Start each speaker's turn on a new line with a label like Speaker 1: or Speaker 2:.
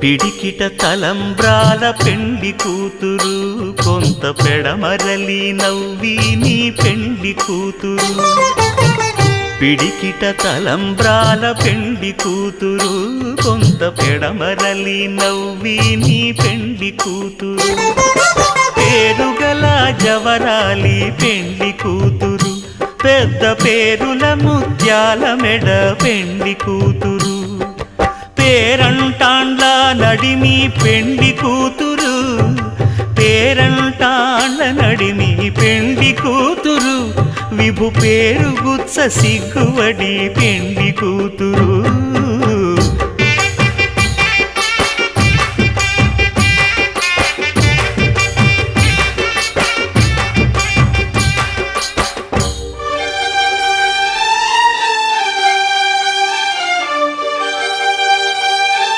Speaker 1: పిడికిట తలంబ్రాల పెండ్లి కూతురు, కొంత పెడమరలి నవ్వి నీ పెండ్లి కూతురు. పిడికిట తలంబ్రాల పెండ్లి కూతురు, కొంత పెడమరలి నవ్వి నీ పెండ్లి కూతురు. పేరుగల జవరాలి పెండ్లి కూతురు, పెద్ద పేరుల ముత్యాల మెడ పెండ్లి కూతురు. పేరంటాండ్ల నడిమి పెండ్లి కూతురు, పేరంటాండ్ల నడిమి పెండ్లి కూతురు. విభు పేరు గుత్స సిగ్గువడి పెండ్లి కూతురు.